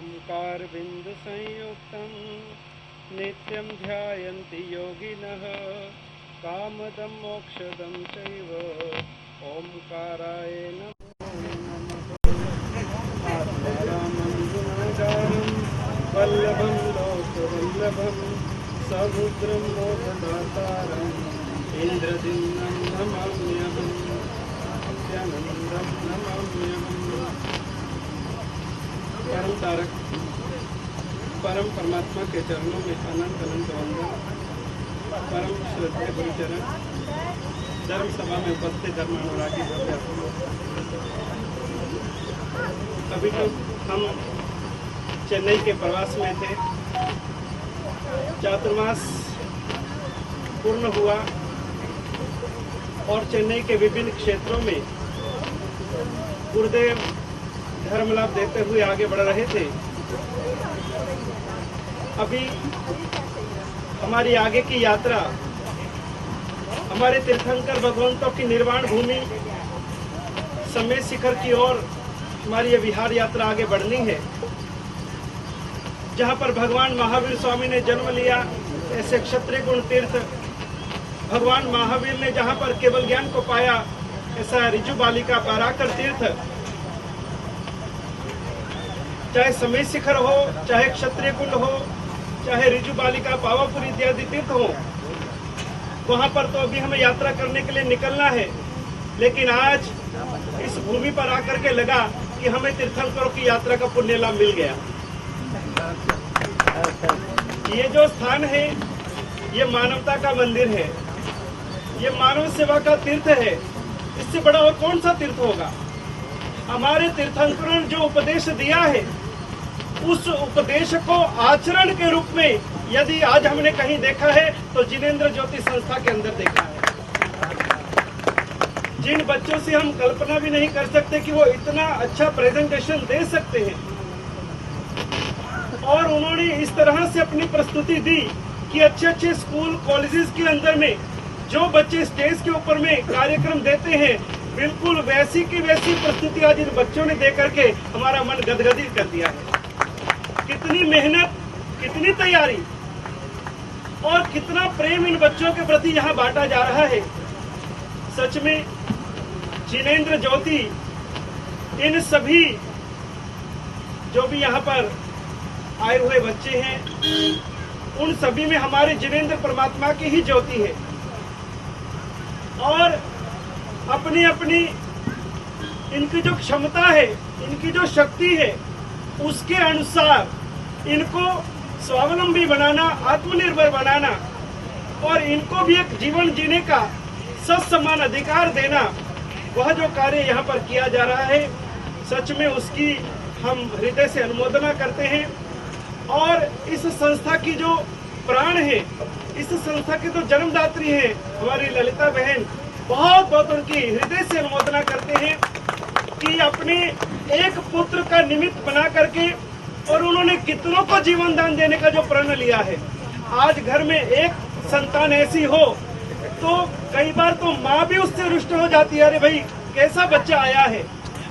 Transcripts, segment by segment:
ओंकार बिंदु संयुक्तं नित्यं ध्यायन्ति योगिनः कामदं मोक्षदं चैव ओंकाराय नमः। आत्मारामं गुणागारं वल्लभं लोकवल्लभं समुद्रं मोक्षदातारम् इंद्रदिनं नमाम्यहम् नित्यानन्दं नमाम्यहम्। परम तारक परम परमात्मा के चरणों में अनंत अनंत वंदन। परम श्रद्धेय गुरुचरण धर्म सभा में उपस्थित धर्मानुरागी भव्य। अभी तो हम चेन्नई के प्रवास में थे। चातुर्मास पूर्ण हुआ और चेन्नई के विभिन्न क्षेत्रों में गुरुदेव धर्म लाभ देते हुए आगे बढ़ रहे थे। अभी हमारी आगे की यात्रा हमारे तीर्थंकर भगवंतों की निर्वाण भूमि समेत शिखर की ओर हमारी ये विहार यात्रा आगे बढ़नी है, जहां पर भगवान महावीर स्वामी ने जन्म लिया। ऐसे क्षत्रिय गुण तीर्थ भगवान महावीर ने जहां पर केवल ज्ञान को पाया, ऐसा ऋजु बालिका पराकर तीर्थ, चाहे समेत शिखर हो, चाहे क्षत्रिय कुंड हो, चाहे ऋजु बालिका पावापुर इत्यादि तीर्थ हो, वहां पर तो अभी हमें यात्रा करने के लिए निकलना है। लेकिन आज इस भूमि पर आकर के लगा कि हमें तीर्थंकरों की यात्रा का पुण्य लाभ मिल गया। ये जो स्थान है ये मानवता का मंदिर है, ये मानव सेवा का तीर्थ है। इससे बड़ा और कौन सा तीर्थ होगा। हमारे तीर्थंकरों ने जो उपदेश दिया है, उस उपदेश को आचरण के रूप में यदि आज हमने कहीं देखा है तो जिनेंद्र ज्योति संस्था के अंदर देखा है। जिन बच्चों से हम कल्पना भी नहीं कर सकते कि वो इतना अच्छा प्रेजेंटेशन दे सकते हैं, और उन्होंने इस तरह से अपनी प्रस्तुति दी कि अच्छे अच्छे स्कूल कॉलेजेस के अंदर में जो बच्चे स्टेज के ऊपर में कार्यक्रम देते हैं, बिल्कुल वैसी की वैसी प्रस्तुति आज इन बच्चों ने दे करके हमारा मन गदगदित कर दिया है। कितनी मेहनत, कितनी तैयारी और कितना प्रेम इन बच्चों के प्रति यहाँ बांटा जा रहा है। सच में जिनेंद्र ज्योति इन सभी जो भी यहाँ पर आए हुए बच्चे हैं, उन सभी में हमारे जिनेंद्र परमात्मा की ही ज्योति है। और अपनी अपनी इनकी जो क्षमता है, इनकी जो शक्ति है, उसके अनुसार इनको स्वावलंबी बनाना, आत्मनिर्भर बनाना और इनको भी एक जीवन जीने का समान अधिकार देना, वह जो कार्य यहाँ पर किया जा रहा है, सच में उसकी हम हृदय से अनुमोदना करते हैं। और इस संस्था की जो प्राण है, इस संस्था की जो जन्मदात्री है हमारी ललिता बहन, बहुत बहुत उनकी हृदय से अनुमोदना करते हैं कि अपने एक पुत्र का निमित्त बना करके और उन्होंने कितनों को जीवन दान देने का जो प्रण लिया है। आज घर में एक संतान ऐसी हो तो कई बार तो माँ भी उससे रुष्ट हो जाती है, अरे भाई कैसा बच्चा आया है,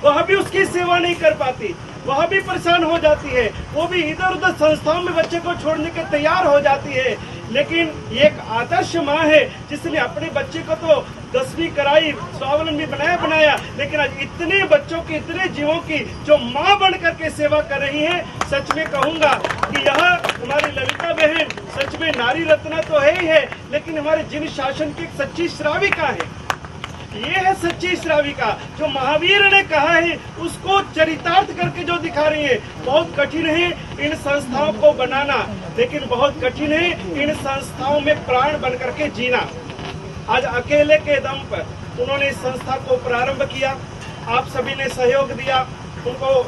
वह भी उसकी सेवा नहीं कर पाती, वह भी परेशान हो जाती है, वो भी इधर उधर संस्थाओं में बच्चे को छोड़ने के तैयार हो जाती है। लेकिन ये एक आदर्श माँ है जिसने अपने बच्चे को तो 10वीं कराई, स्वावलंबी बनाया, लेकिन आज इतने बच्चों की, इतने जीवों की जो माँ बन करके सेवा कर रही है। सच में कहूँगा कि यह हमारी ललिता बहन सच में नारी रत्ना तो है ही है, लेकिन हमारे जिन शासन की एक सच्ची श्राविका है। ये है सच्ची श्राविका, जो महावीर ने कहा है उसको चरितार्थ करके जो दिखा रही है। बहुत कठिन है इन संस्थाओं को बनाना, लेकिन बहुत कठिन है इन संस्थाओं में प्राण बन करके जीना। आज अकेले के दम पर उन्होंने इस संस्था को प्रारंभ किया, आप सभी ने सहयोग दिया, उनको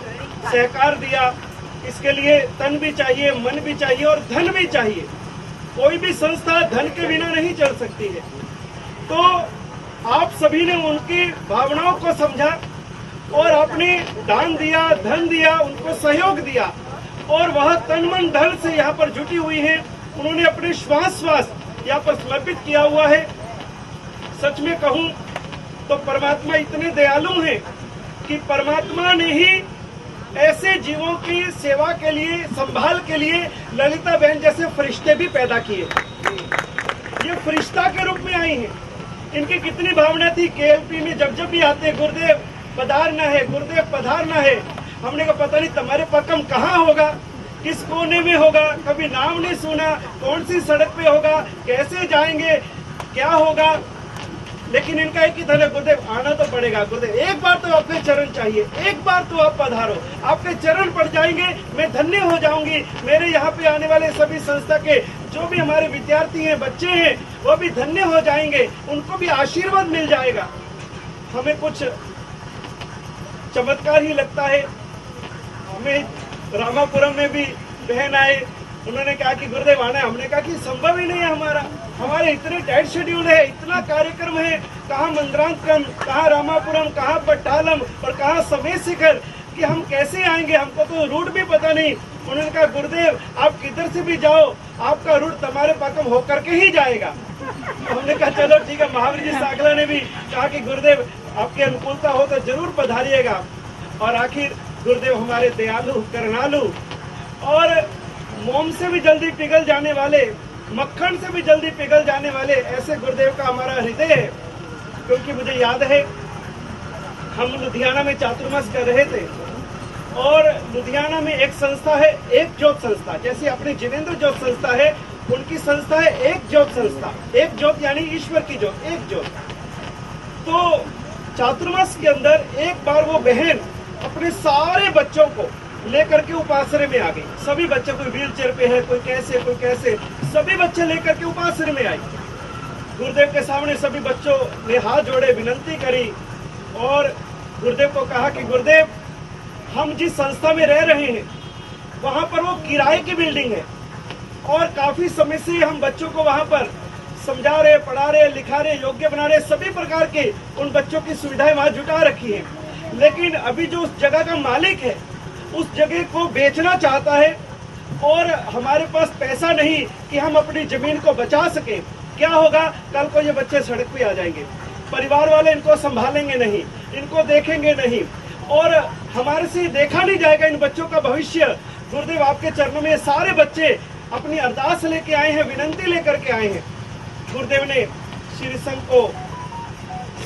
सहकार दिया। इसके लिए तन भी चाहिए, मन भी चाहिए और धन भी चाहिए। कोई भी संस्था धन के बिना नहीं चल सकती है। तो आप सभी ने उनकी भावनाओं को समझा और आपने दान दिया, धन दिया, उनको सहयोग दिया, और वह तन मन धन से यहाँ पर जुटी हुई है। उन्होंने अपने श्वास यहाँ पर समर्पित किया हुआ है। सच में कहूँ तो परमात्मा इतने दयालु हैं कि परमात्मा ने ही ऐसे जीवों की सेवा के लिए, संभाल के लिए ललिता बहन जैसे फरिश्ते भी पैदा किए। ये फरिश्ता के रूप में आई हैं। इनकी कितनी भावना थी। केएलपी में जब जब भी आते, गुरुदेव पधारना है, गुरुदेव पधारना है। हमने कहा पता नहीं तुम्हारे पक्कम कहाँ होगा, किस कोने में होगा, कभी नाम नहीं सुना, कौन सी सड़क पे होगा, कैसे जाएंगे, क्या होगा। लेकिन इनका एक ही था, गुरुदेव आना तो पड़ेगा। गुरुदेव एक बार तो आपके चरण चाहिए, एक बार तो आप पधारो, आपके चरण पड़ जाएंगे, मैं धन्य हो जाऊंगी। मेरे यहाँ पे आने वाले सभी संस्था के जो भी हमारे विद्यार्थी हैं, बच्चे हैं, वो भी धन्य हो जाएंगे, उनको भी आशीर्वाद मिल जाएगा। हमें कुछ चमत्कार ही लगता है। हमें रामापुरम में भी बहन आए, उन्होंने कहा कि गुरुदेव आना है। हमने कहा कि संभव ही नहीं है, हमारे इतने टाइट शेड्यूल है, इतना कार्यक्रम है, कहाँ मंत्रांतक्रम, कहाँ रामापुरम, कहाँ पट्टालम और कहाँ समेत शिखर, कि हम कैसे आएंगे, हमको तो रूट भी पता नहीं। उन्होंने कहा गुरुदेव आप किधर से भी जाओ, आपका रूट तुम्हारे पाकम होकर के ही जाएगा। तो हमने कहा चलो ठीक है। महावीर जी सागला ने भी कहा कि गुरुदेव आपकी अनुकूलता हो तो जरूर पधारिएगा। और आखिर गुरुदेव हमारे दयालु, करुणालु और मोम से भी जल्दी पिघल जाने वाले, मक्खन से भी जल्दी पिघल जाने वाले ऐसे गुरुदेव का हमारा हृदय है। क्योंकि मुझे याद है हम लुधियाना में चातुर्मास कर रहे थे और लुधियाना में एक संस्था है, एक ज्योत संस्था, जैसे अपनी जिनेंद्र ज्योत संस्था है, उनकी संस्था है एक ज्योत संस्था। एक ज्योत यानी ईश्वर की ज्योत, एक ज्योत। तो चातुर्मास के अंदर एक बार वो बहन अपने सारे बच्चों को लेकर के उपासरे में आ गई। सभी बच्चे, कोई व्हील चेयर पे है, कोई कैसे, सभी बच्चे लेकर के उपासरे में आई। गुरुदेव के सामने सभी बच्चों ने हाथ जोड़े, विनती करी और गुरुदेव को कहा कि गुरुदेव हम जिस संस्था में रह रहे हैं वहां पर वो किराए की बिल्डिंग है और काफी समय से हम बच्चों को वहां पर समझा रहे, पढ़ा रहे, लिखा रहे, योग्य बना रहे, सभी प्रकार के उन बच्चों की सुविधाएं वहां जुटा रखी है। लेकिन अभी जो उस जगह का मालिक है उस जगह को बेचना चाहता है और हमारे पास पैसा नहीं कि हम अपनी जमीन को बचा सके। क्या होगा, कल को ये बच्चे सड़क पे आ जाएंगे, परिवार वाले इनको संभालेंगे नहीं, इनको देखेंगे नहीं और हमारे से देखा नहीं जाएगा इन बच्चों का भविष्य। गुरुदेव आपके चरणों में सारे बच्चे अपनी अरदास लेके आए हैं, विनती लेकर के आए हैं। गुरुदेव ने श्री संघ को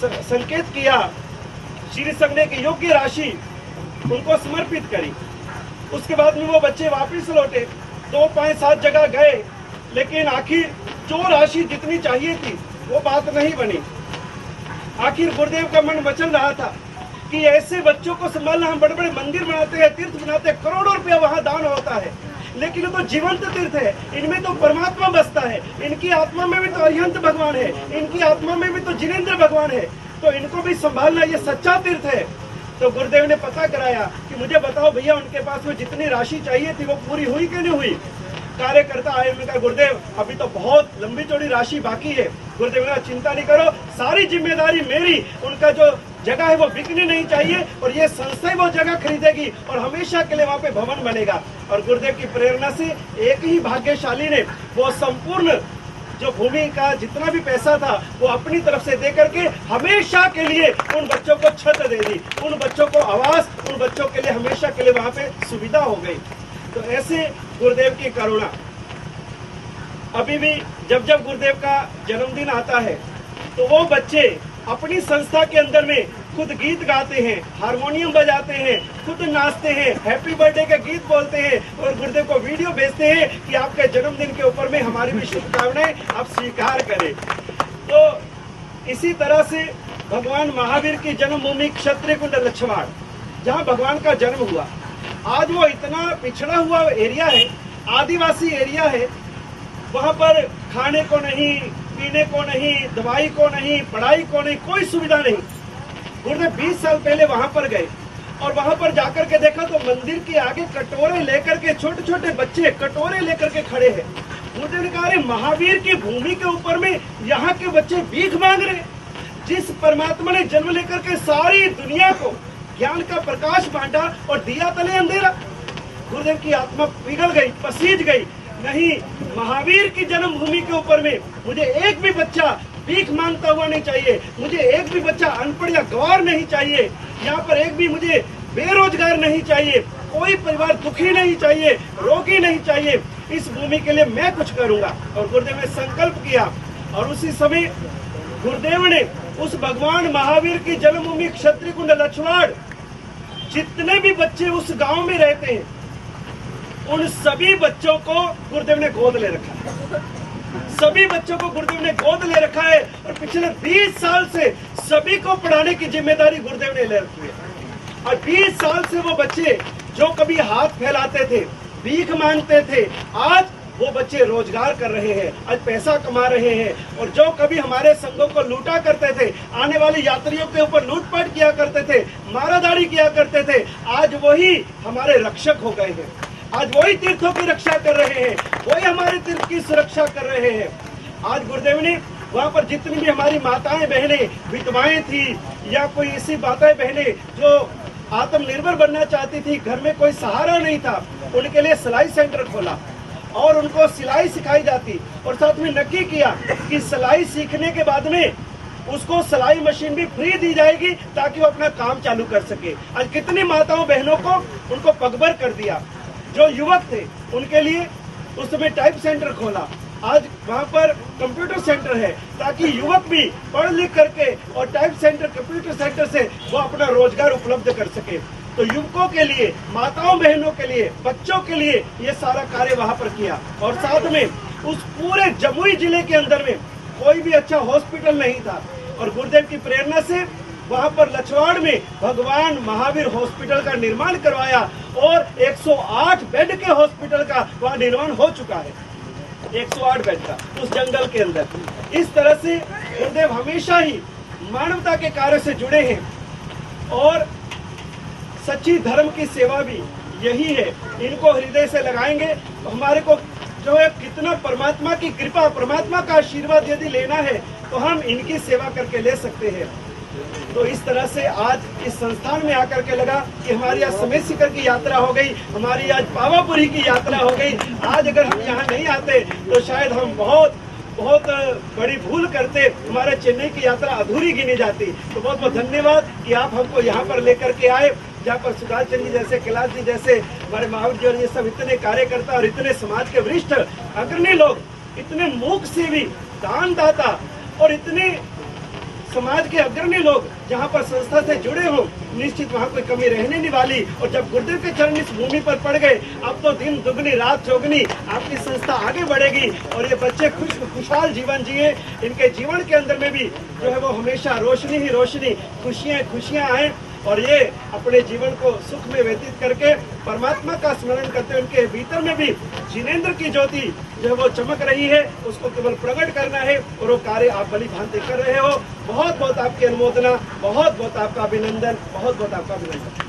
संकेत किया, श्री संघ ने की योग्य राशि उनको समर्पित करी। उसके बाद में वो बच्चे वापस लौटे, 2, 5, 7 जगह गए, लेकिन आखिर जो राशि जितनी चाहिए थी वो बात नहीं बनी। आखिर गुरुदेव का मन मचल रहा था कि ऐसे बच्चों को संभालना, हम बड़े बड़े मंदिर बनाते हैं, तीर्थ बनाते हैं, करोड़ों रुपया वहां दान होता है, लेकिन वो तो जीवंत तीर्थ है, इनमें तो परमात्मा बसता है, इनकी आत्मा में भी तो अरिहंत भगवान है, इनकी आत्मा में भी तो जिनेंद्र भगवान है, तो इनको भी संभालना ये सच्चा तीर्थ है। तो गुरुदेव ने पता कराया कि मुझे बताओ भैया उनके पास में जितनी राशि चाहिए थी वो पूरी हुई कि नहीं हुई। कार्यकर्ता आए, उन्होंने कहा गुरुदेव अभी तो बहुत लंबी चौड़ी राशि बाकी है। गुरुदेव ने चिंता नहीं करो, सारी जिम्मेदारी मेरी, उनका जो जगह है वो बिकनी नहीं चाहिए और ये संस्था ही वो जगह खरीदेगी और हमेशा के लिए वहाँ पे भवन बनेगा। और गुरुदेव की प्रेरणा से एक ही भाग्यशाली ने वो संपूर्ण जो भूमि का जितना भी पैसा था वो अपनी तरफ से दे करके हमेशा के लिए उन बच्चों को छत दे दी, उन बच्चों को आवास, उन बच्चों के लिए हमेशा के लिए वहाँ पे सुविधा हो गई। तो ऐसे गुरुदेव की करुणा। अभी भी जब जब गुरुदेव का जन्मदिन आता है तो वो बच्चे अपनी संस्था के अंदर में खुद गीत गाते हैं, हारमोनियम बजाते हैं, खुद नाचते हैं, हैप्पी बर्थडे के गीत बोलते हैं और गुरुदेव को वीडियो भेजते हैं कि आपके जन्मदिन के ऊपर में हमारी भी शुभकामनाएं आप स्वीकार करें। तो इसी तरह से भगवान महावीर की जन्मभूमि क्षत्रिय कुंड लछवाड़, जहाँ भगवान का जन्म हुआ, आज वो इतना पिछड़ा हुआ एरिया है, आदिवासी एरिया है, वहाँ पर खाने को नहीं, पीने को नहीं, दवाई को नहीं, पढ़ाई को नहीं, कोई सुविधा नहीं। गुरुदेव 20 साल पहले वहां पर गए और वहां पर जाकर के देखा तो मंदिर के आगे कटोरे लेकर के छोटे छोटे बच्चे कटोरे लेकर के खड़े हैं। गुरुदेव ने कहा अरे महावीर की भूमि के ऊपर में यहाँ के बच्चे भीख मांग रहे। जिस परमात्मा ने जन्म लेकर के सारी दुनिया को ज्ञान का प्रकाश बांटा और दिया तले अंधेरा। गुरुदेव की आत्मा पिघल गई, पसीज गई। नहीं, महावीर की जन्मभूमि के ऊपर में मुझे एक भी बच्चा भीख मांगता हुआ नहीं चाहिए, मुझे एक भी बच्चा अनपढ़ या गंवार नहीं चाहिए, यहाँ पर एक भी मुझे बेरोजगार नहीं चाहिए। कोई परिवार दुखी नहीं चाहिए, रोगी नहीं चाहिए। इस भूमि के लिए मैं कुछ करूंगा। और गुरुदेव ने संकल्प किया और उसी समय गुरुदेव ने उस भगवान महावीर की जन्मभूमि क्षत्रिय कुंड लछवाड़, जितने भी बच्चे उस गांव में रहते हैं, उन सभी बच्चों को गुरुदेव ने गोद ले रखा है। सभी बच्चों को गुरुदेव ने गोद ले रखा है और पिछले 20 साल से सभी को पढ़ाने की जिम्मेदारी गुरुदेव ने ले रखी है। और 20 साल से वो बच्चे जो कभी हाथ फैलाते थे, भीख मांगते थे, आज वो बच्चे रोजगार कर रहे हैं, आज पैसा कमा रहे हैं। और जो कभी हमारे संघों को लूटा करते थे, आने वाले यात्रियों के ऊपर लूटपाट किया करते थे, माराधाड़ी किया करते थे, आज वही हमारे रक्षक हो गए हैं। आज वही तीर्थों की रक्षा कर रहे हैं, वही हमारे तीर्थ की सुरक्षा कर रहे हैं। आज गुरुदेव ने वहाँ पर जितनी भी हमारी माताएं बहनें विधवाएं थी या कोई ऐसी माताएं बहनें जो आत्मनिर्भर बनना चाहती थी, घर में कोई सहारा नहीं था, उनके लिए सिलाई सेंटर खोला और उनको सिलाई सिखाई जाती और साथ में नक्की किया कि सिलाई सीखने के बाद में उसको सिलाई मशीन भी फ्री दी जाएगी ताकि वो अपना काम चालू कर सके। आज कितनी माताओं बहनों को उनको पगभर कर दिया। जो युवक थे उनके लिए उस समय टाइप सेंटर खोला, आज वहाँ पर कंप्यूटर सेंटर है ताकि युवक भी पढ़ लिख करके और टाइप सेंटर कंप्यूटर सेंटर से वो अपना रोजगार उपलब्ध कर सके। तो युवकों के लिए, माताओं बहनों के लिए, बच्चों के लिए ये सारा कार्य वहाँ पर किया। और साथ में उस पूरे जमुई जिले के अंदर में कोई भी अच्छा हॉस्पिटल नहीं था और गुरुदेव की प्रेरणा से वहाँ पर लछवाड़ में भगवान महावीर हॉस्पिटल का निर्माण करवाया और 108 बेड के हॉस्पिटल का वहाँ निर्माण हो चुका है। 108 बेड का उस जंगल के अंदर। इस तरह से गुरुदेव हमेशा ही मानवता के कार्य से जुड़े हैं और सच्ची धर्म की सेवा भी यही है। इनको हृदय से लगाएंगे तो हमारे को जो है कितना परमात्मा की कृपा, परमात्मा का आशीर्वाद यदि लेना है तो हम इनकी सेवा करके ले सकते हैं। तो इस तरह से आज इस संस्थान में आकर के लगा कि हमारी आज समेत शिखर की यात्रा हो गई, हमारी आज पावापुरी की यात्रा हो गई। आज अगर हम यहाँ नहीं आते तो शायद हम बहुत बड़ी भूल करते, हमारे चेन्नई की यात्रा अधूरी गिनी जाती। तो बहुत बहुत धन्यवाद कि आप हमको यहाँ पर लेकर के आए, जहाँ पर सुधार चंद जी जैसे, कैलाश जी जैसे, हमारे महावीर जी और ये सब इतने कार्यकर्ता और इतने समाज के वरिष्ठ अग्रणी लोग, इतने मूक सेवी, दानदाता और इतने समाज के अग्रणी लोग जहाँ पर संस्था से जुड़े हो, निश्चित वहाँ कोई कमी रहने नहीं वाली। और जब गुरुदेव के चरण इस भूमि पर पड़ गए, अब तो दिन दुगनी रात चौगनी आपकी संस्था आगे बढ़ेगी और ये बच्चे खुशहाल जीवन जिए। इनके जीवन के अंदर में भी जो है वो हमेशा रोशनी ही रोशनी, खुशियाँ आए और ये अपने जीवन को सुख में व्यतीत करके परमात्मा का स्मरण करते हुए उनके भीतर में भी जिनेंद्र की ज्योति जो है वो चमक रही है, उसको केवल प्रकट करना है और वो कार्य आप भली भांति कर रहे हो। बहुत बहुत आपकी अनुमोदना, बहुत बहुत आपका अभिनंदन, बहुत बहुत आपका अभिनंदन।